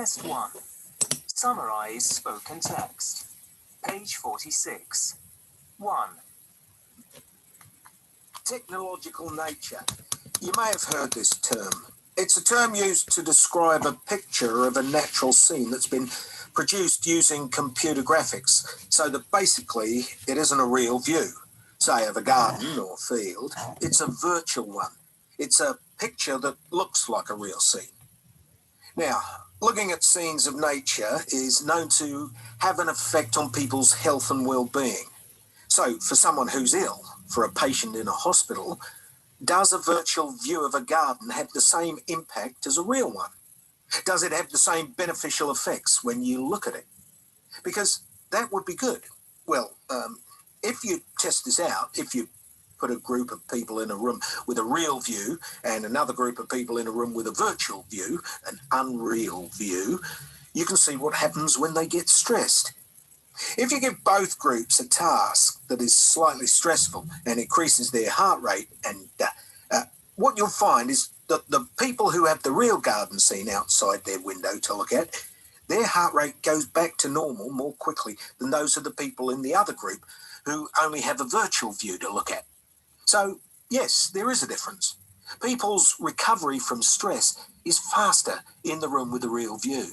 Test 1. Summarize spoken text. Page 46. 1. Technological nature. You may have heard this term. It's a term used to describe a picture of a natural scene that's been produced using computer graphics, so that basically it isn't a real view, say of a garden or field. It's a virtual one. It's a picture that looks like a real scene. Now, looking at scenes of nature is known to have an effect on people's health and well-being. So for someone who's ill, for a patient in a hospital, does a virtual view of a garden have the same impact as a real one? Does it have the same beneficial effects when you look at it? Because that would be good. Well, if you test this out, if you put a group of people in a room with a real view and another group of people in a room with a virtual view, an unreal view, you can see what happens when they get stressed. If you give both groups a task that is slightly stressful and increases their heart rate, and what you'll find is that the people who have the real garden scene outside their window to look at, their heart rate goes back to normal more quickly than those of the people in the other group who only have a virtual view to look at. So, yes, there is a difference. People's recovery from stress is faster in the room with a real view.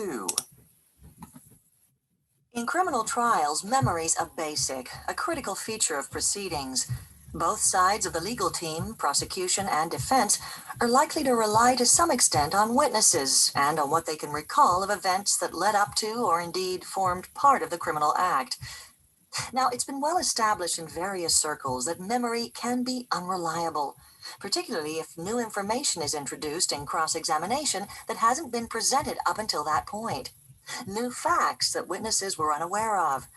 2. In criminal trials, memory is a critical feature of proceedings. Both sides of the legal team, prosecution and defense, are likely to rely to some extent on witnesses and on what they can recall of events that led up to or indeed formed part of the criminal act. Now, it's been well established in various circles that memory can be unreliable, particularly if new information is introduced in cross-examination that hasn't been presented up until that point. New facts that witnesses were unaware of.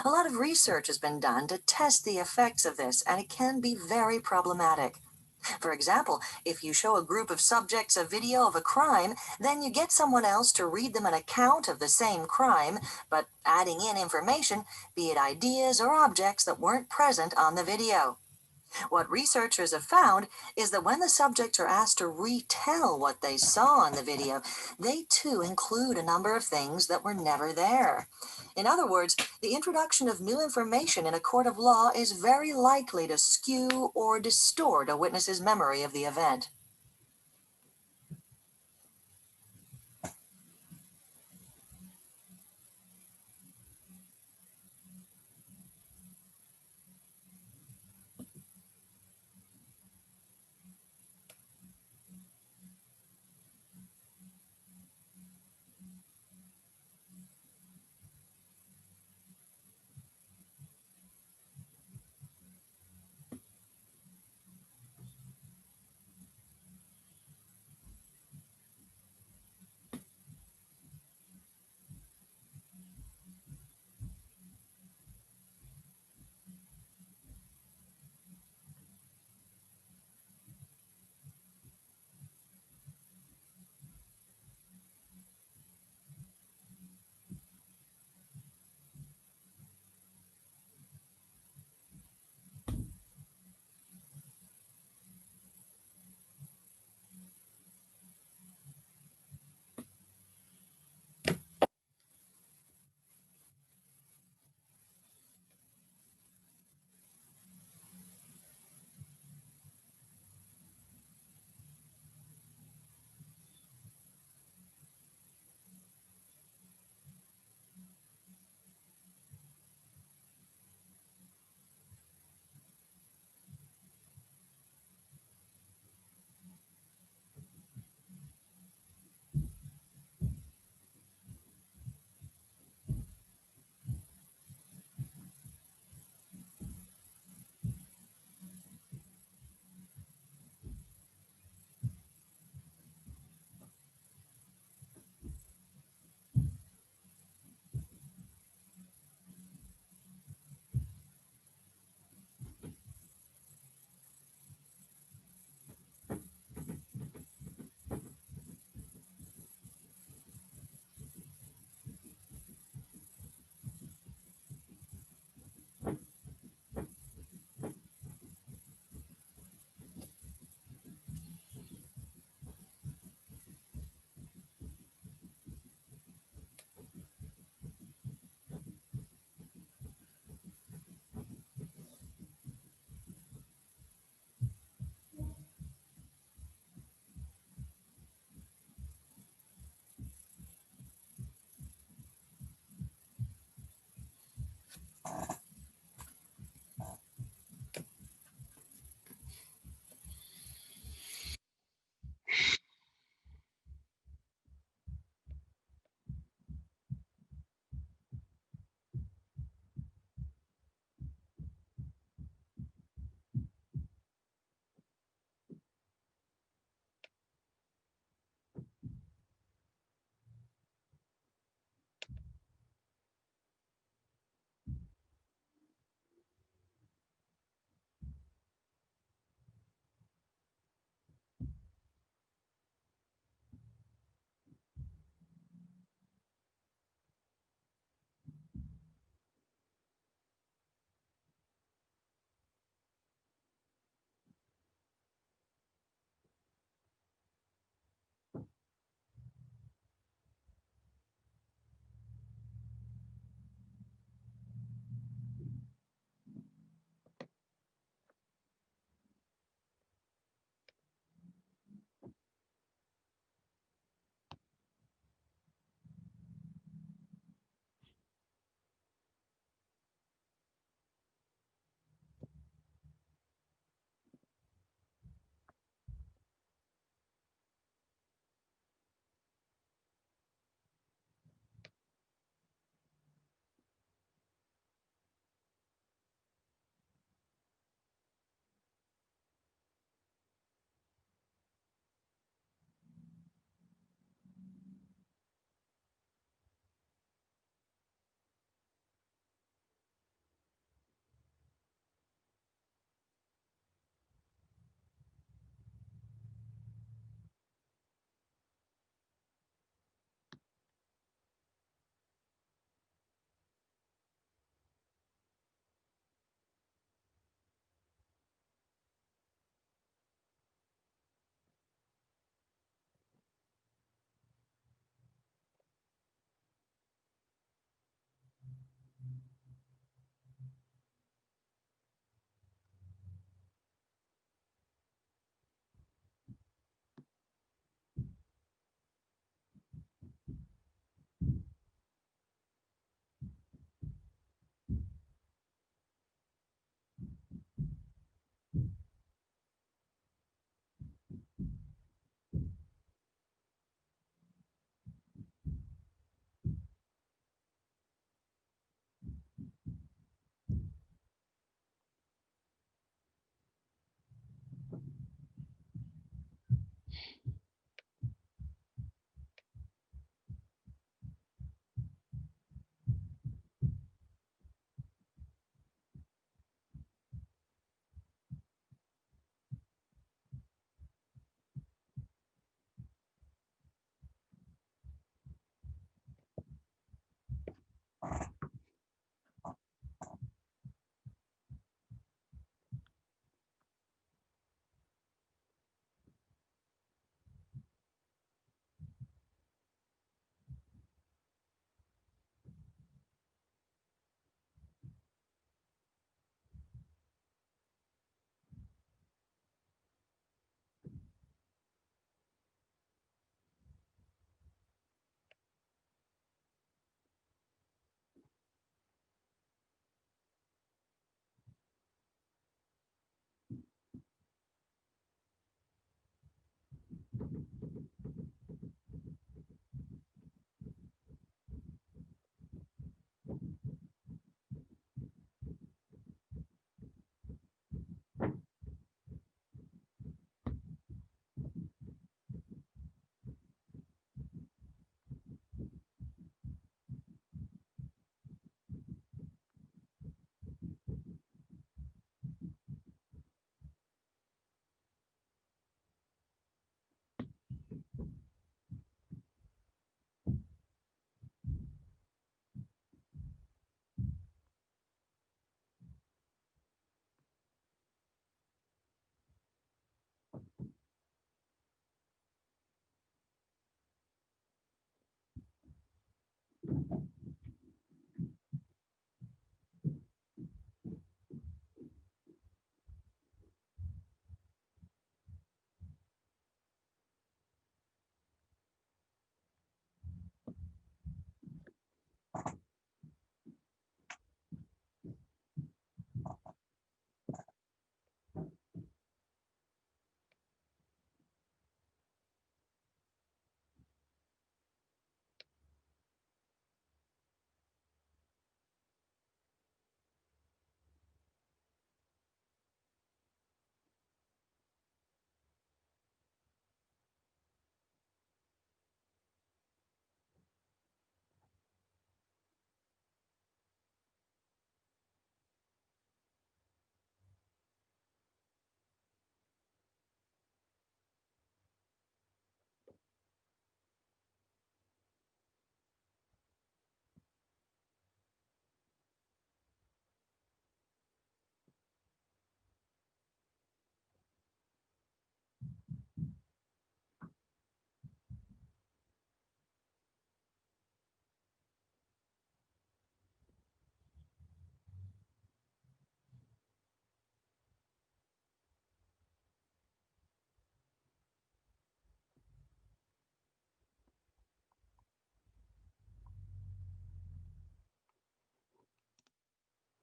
A lot of research has been done to test the effects of this, and it can be very problematic. For example, if you show a group of subjects a video of a crime, then you get someone else to read them an account of the same crime, but adding in information, be it ideas or objects that weren't present on the video. What researchers have found is that when the subjects are asked to retell what they saw in the video, they too include a number of things that were never there. In other words, the introduction of new information in a court of law is very likely to skew or distort a witness's memory of the event.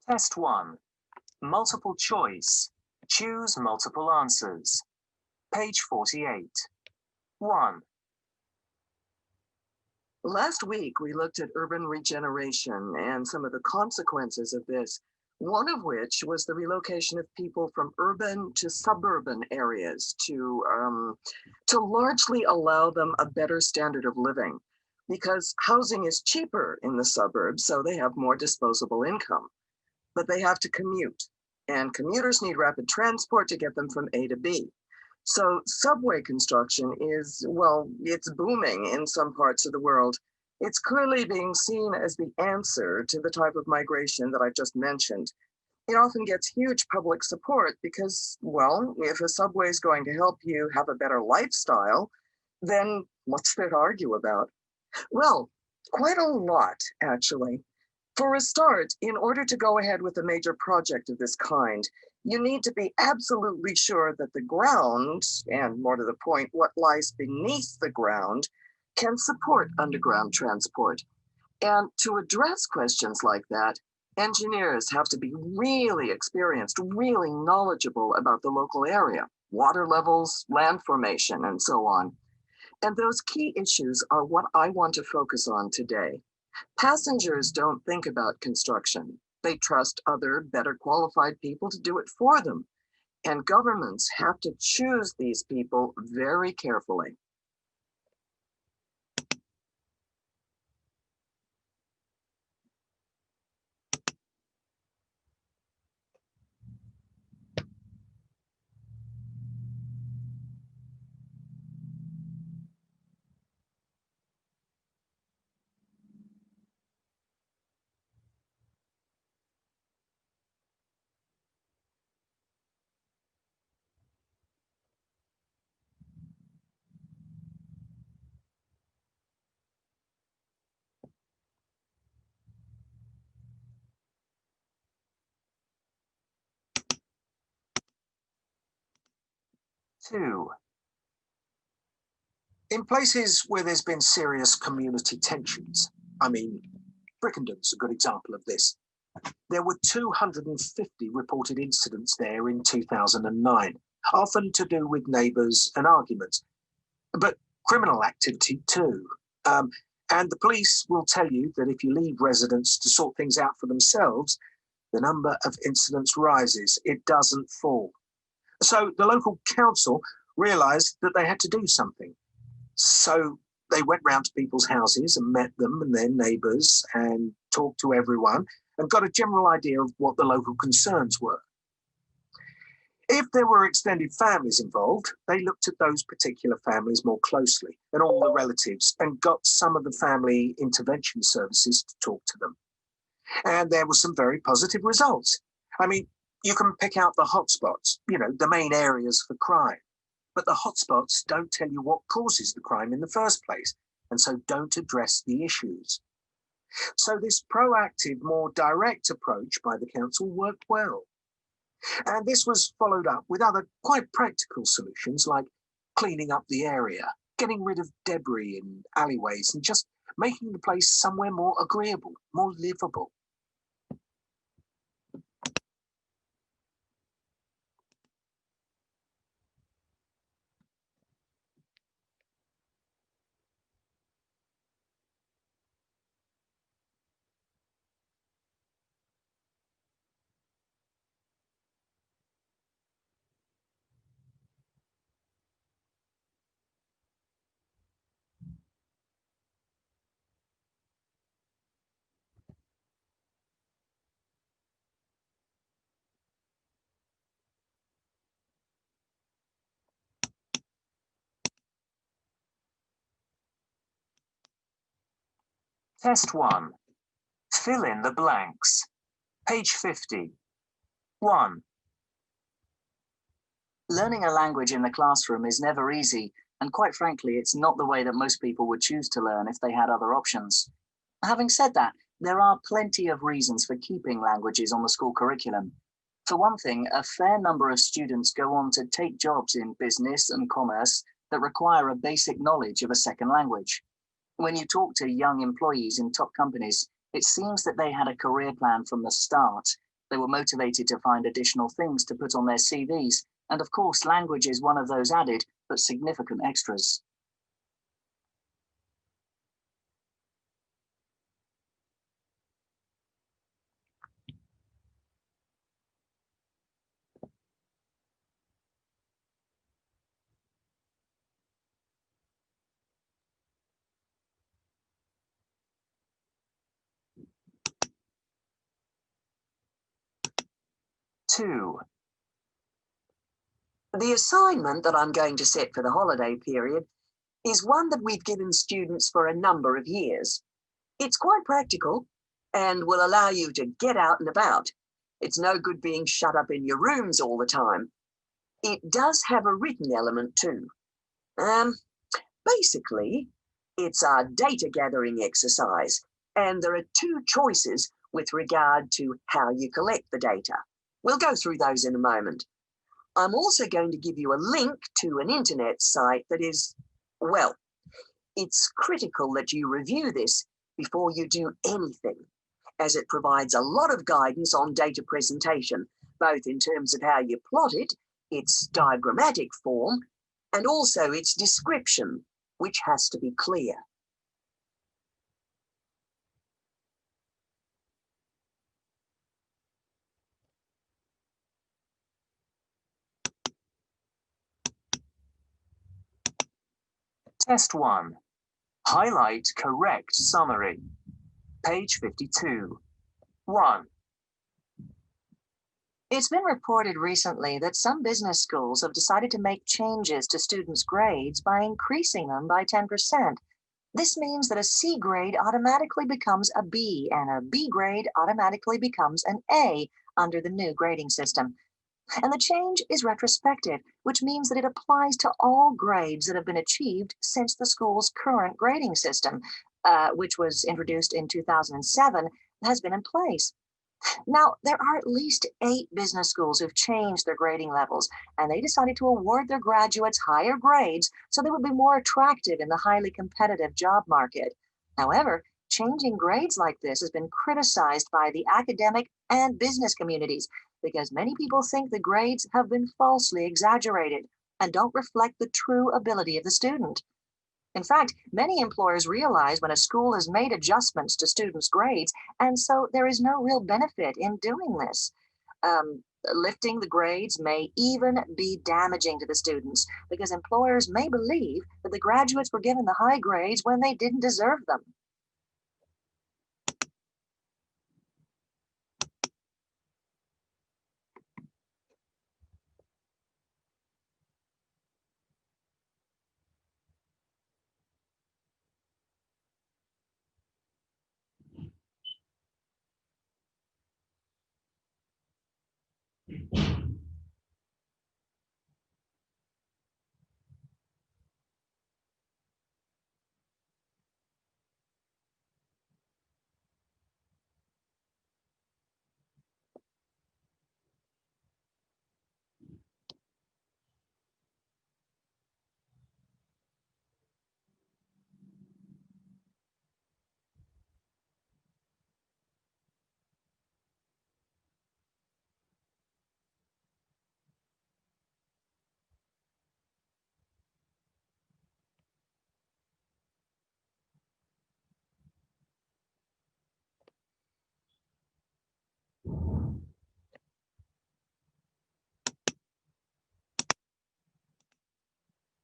Test 1. Multiple choice. Choose multiple answers. Page 48. 1. Last week, we looked at urban regeneration and some of the consequences of this, one of which was the relocation of people from urban to suburban areas to largely allow them a better standard of living, because housing is cheaper in the suburbs, so they have more disposable income. But they have to commute, and commuters need rapid transport to get them from A to B. So subway construction is, well, it's booming in some parts of the world. It's clearly being seen as the answer to the type of migration that I've just mentioned. It often gets huge public support because, well, if a subway is going to help you have a better lifestyle, then what's there to argue about? Well, quite a lot, actually. For a start, in order to go ahead with a major project of this kind, you need to be absolutely sure that the ground, and more to the point, what lies beneath the ground, can support underground transport. And to address questions like that, engineers have to be really experienced, really knowledgeable about the local area, water levels, land formation, and so on. And those key issues are what I want to focus on today. Passengers don't think about construction. They trust other, better qualified people to do it for them. And governments have to choose these people very carefully. Two. In places where there's been serious community tensions, I mean, Brickenden's a good example of this. There were 250 reported incidents there in 2009, often to do with neighbours and arguments, but criminal activity too. And the police will tell you that if you leave residents to sort things out for themselves, the number of incidents rises, it doesn't fall. So the local council realised that they had to do something. So they went round to people's houses and met them and their neighbours and talked to everyone and got a general idea of what the local concerns were. If there were extended families involved, they looked at those particular families more closely and all the relatives and got some of the family intervention services to talk to them. And there were some very positive results. I mean, you can pick out the hotspots, the main areas for crime. But the hotspots don't tell you what causes the crime in the first place, and so don't address the issues. So this proactive, more direct approach by the council worked well. And this was followed up with other quite practical solutions like cleaning up the area, getting rid of debris in alleyways, and just making the place somewhere more agreeable, more livable. Test 1. Fill in the blanks. Page 50. 1. Learning a language in the classroom is never easy, and quite frankly, it's not the way that most people would choose to learn if they had other options. Having said that, there are plenty of reasons for keeping languages on the school curriculum. For one thing, a fair number of students go on to take jobs in business and commerce that require a basic knowledge of a second language. When you talk to young employees in top companies, it seems that they had a career plan from the start. They were motivated to find additional things to put on their CVs, and of course, language is one of those added but significant extras. Two. The assignment that I'm going to set for the holiday period is one that we've given students for a number of years. It's quite practical and will allow you to get out and about. It's no good being shut up in your rooms all the time. It does have a written element too. Basically, it's a data gathering exercise, and there are two choices with regard to how you collect the data. We'll go through those in a moment. I'm also going to give you a link to an internet site that is, well, it's critical that you review this before you do anything, as it provides a lot of guidance on data presentation, both in terms of how you plot it, its diagrammatic form, and also its description, which has to be clear. Test 1. Highlight correct summary. Page 52. 1. It's been reported recently that some business schools have decided to make changes to students' grades by increasing them by 10%. This means that a C grade automatically becomes a B, and a B grade automatically becomes an A under the new grading system. And the change is retrospective, which means that it applies to all grades that have been achieved since the school's current grading system, which was introduced in 2007, has been in place. Now, there are at least 8 business schools who've changed their grading levels, and they decided to award their graduates higher grades so they would be more attractive in the highly competitive job market. However, changing grades like this has been criticized by the academic and business communities because many people think the grades have been falsely exaggerated and don't reflect the true ability of the student. In fact, many employers realize when a school has made adjustments to students' grades, and so there is no real benefit in doing this. Lifting the grades may even be damaging to the students because employers may believe that the graduates were given the high grades when they didn't deserve them.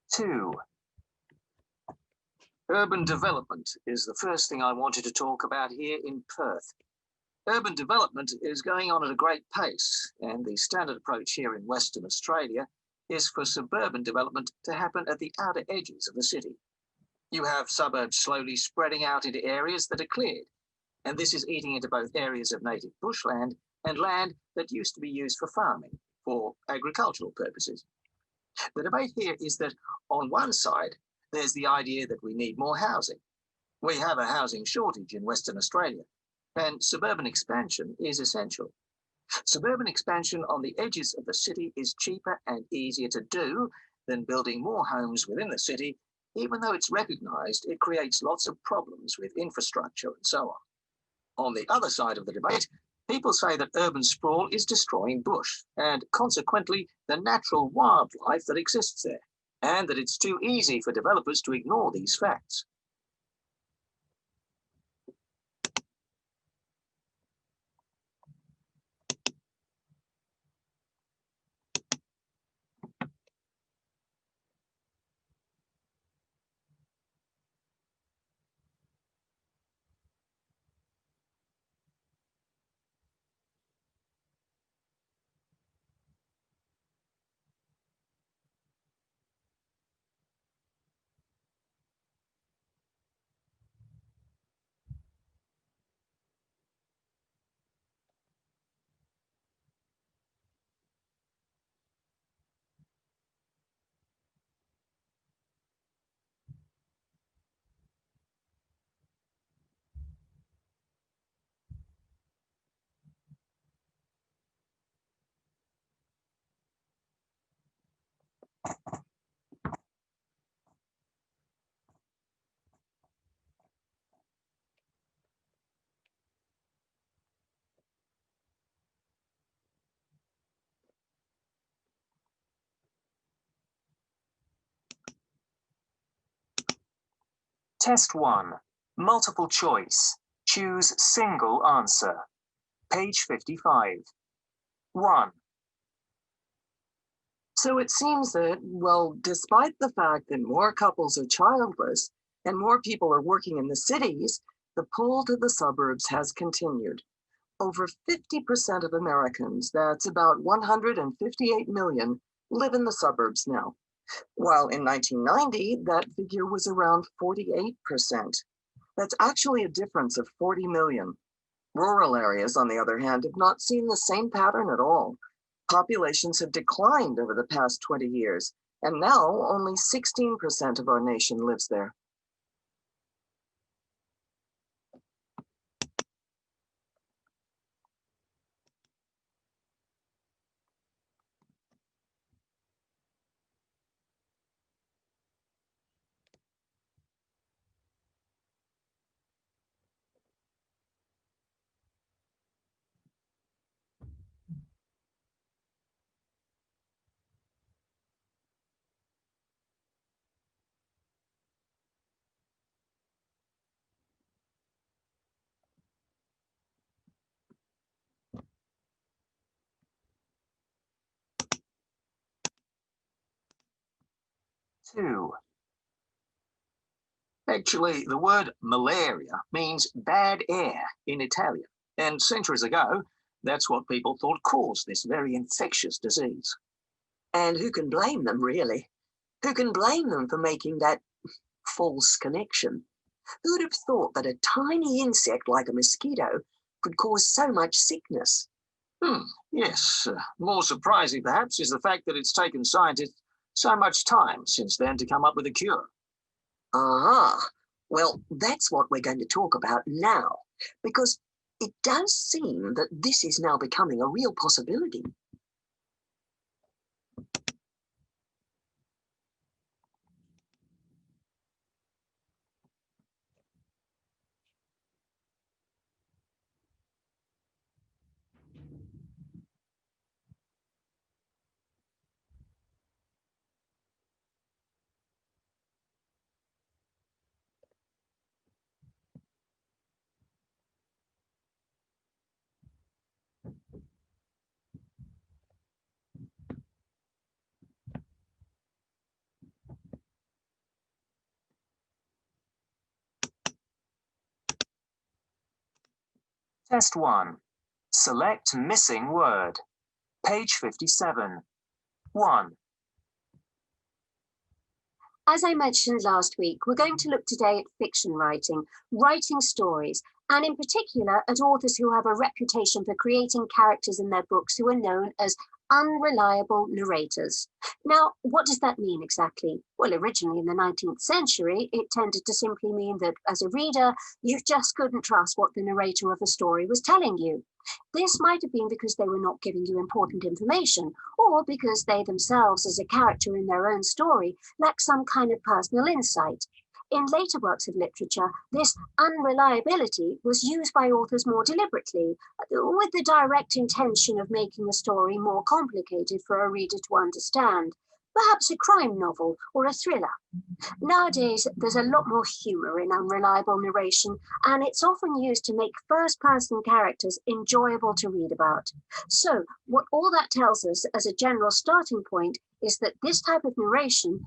Two. Urban development is the first thing I wanted to talk about here in Perth. Urban development is going on at a great pace, and the standard approach here in Western Australia is for suburban development to happen at the outer edges of the city. You have suburbs slowly spreading out into areas that are cleared, and this is eating into both areas of native bushland and land that used to be used for farming, for agricultural purposes. The debate here is that on one side, there's the idea that we need more housing. We have a housing shortage in Western Australia, and suburban expansion is essential. Suburban expansion on the edges of the city is cheaper and easier to do than building more homes within the city, even though it's recognised it creates lots of problems with infrastructure and so on. On the other side of the debate, people say that urban sprawl is destroying bush and consequently the natural wildlife that exists there, and that it's too easy for developers to ignore these facts. Test 1. Multiple choice. Choose single answer. Page 55. 1. So it seems that, well, despite the fact that more couples are childless and more people are working in the cities, the pull to the suburbs has continued. Over 50% of Americans, that's about 158 million, live in the suburbs now. While in 1990, that figure was around 48%. That's actually a difference of 40 million. Rural areas, on the other hand, have not seen the same pattern at all. Populations have declined over the past 20 years, and now only 16% of our nation lives there. Two. Actually, the word malaria means bad air in Italian, and centuries ago, that's what people thought caused this very infectious disease. And who can blame them, really? Who can blame them for making that false connection? Who'd have thought that a tiny insect like a mosquito could cause so much sickness? Yes. More surprising, perhaps, is the fact that it's taken scientists so much time since then to come up with a cure. Well, that's what we're going to talk about now, because it does seem that this is now becoming a real possibility. Test 1. Select missing word. Page 57. 1. As I mentioned last week, we're going to look today at fiction writing, writing stories, and in particular at authors who have a reputation for creating characters in their books who are known as unreliable narrators. Now, what does that mean exactly? Well, originally in the 19th century, it tended to simply mean that as a reader, you just couldn't trust what the narrator of a story was telling you. This might have been because they were not giving you important information, or because they themselves, as a character in their own story, lack some kind of personal insight. In later works of literature, this unreliability was used by authors more deliberately, with the direct intention of making the story more complicated for a reader to understand, perhaps a crime novel or a thriller. Nowadays, there's a lot more humor in unreliable narration, and it's often used to make first-person characters enjoyable to read about. So, what all that tells us as a general starting point is that this type of narration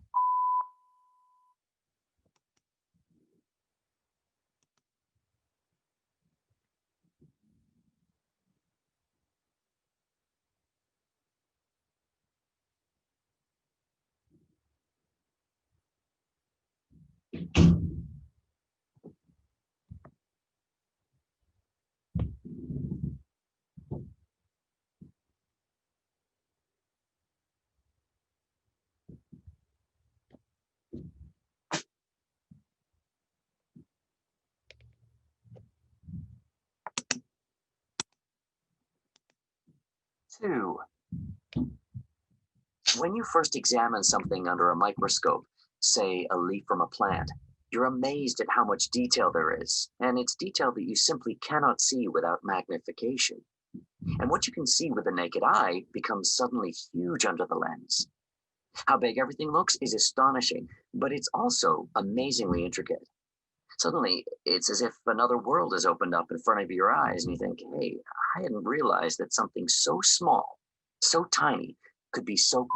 Two. When you first examine something under a microscope, say a leaf from a plant, you're amazed at how much detail there is, and it's detail that you simply cannot see without magnification. And what you can see with the naked eye becomes suddenly huge under the lens. How big everything looks is astonishing, but it's also amazingly intricate. Suddenly, it's as if another world has opened up in front of your eyes, and you think, hey, I hadn't realized that something so small, so tiny, could be so.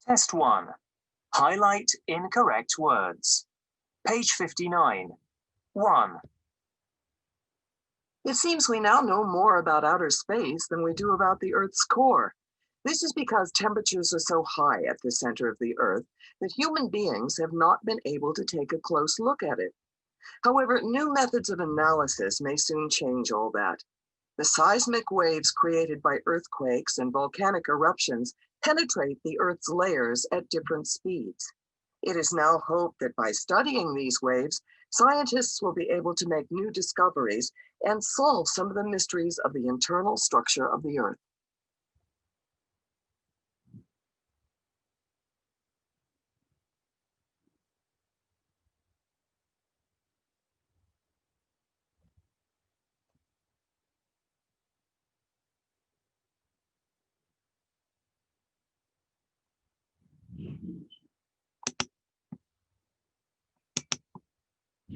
Test 1. Highlight incorrect words. Page 59. 1. It seems we now know more about outer space than we do about the Earth's core. This is because temperatures are so high at the center of the Earth that human beings have not been able to take a close look at it. However, new methods of analysis may soon change all that. The seismic waves created by earthquakes and volcanic eruptions penetrate the Earth's layers at different speeds. It is now hoped that by studying these waves, scientists will be able to make new discoveries and solve some of the mysteries of the internal structure of the Earth.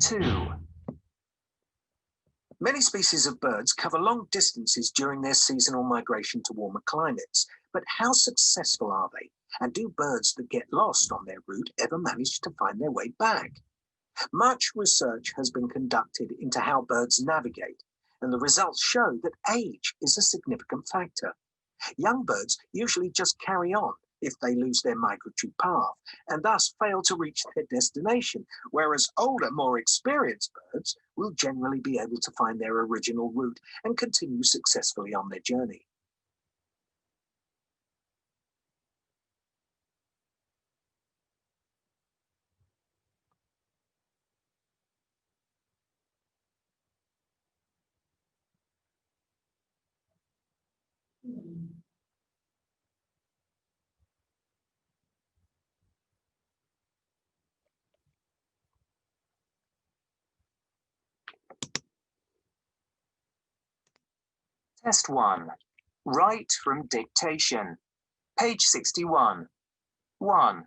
Two. Many species of birds cover long distances during their seasonal migration to warmer climates, but how successful are they? And do birds that get lost on their route ever manage to find their way back? Much research has been conducted into how birds navigate, and the results show that age is a significant factor. Young birds usually just carry on if they lose their migratory path and thus fail to reach their destination, whereas older, more experienced birds will generally be able to find their original route and continue successfully on their journey. Test 1. Write from dictation. Page 61. 1.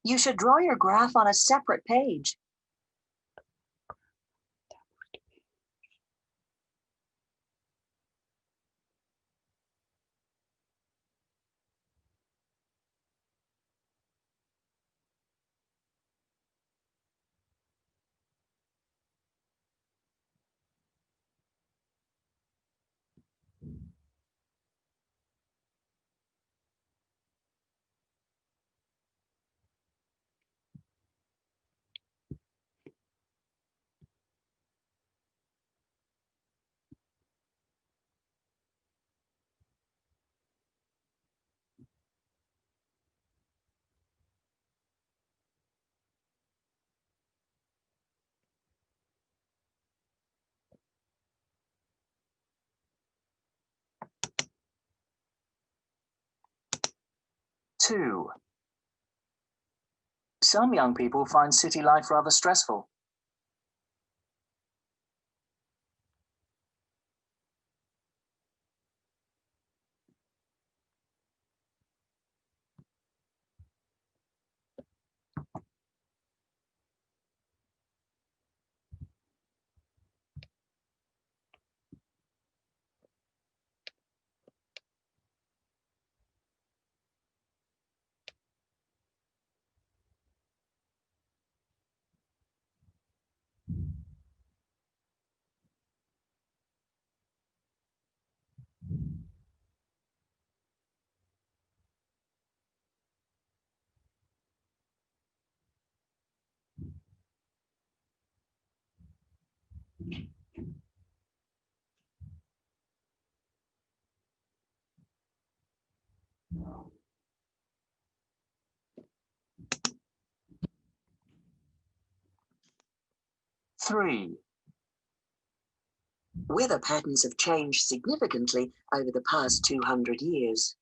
You should draw your graph on a separate page. 2. Some young people find city life rather stressful. 3, Weather patterns have changed significantly over the past 200 years.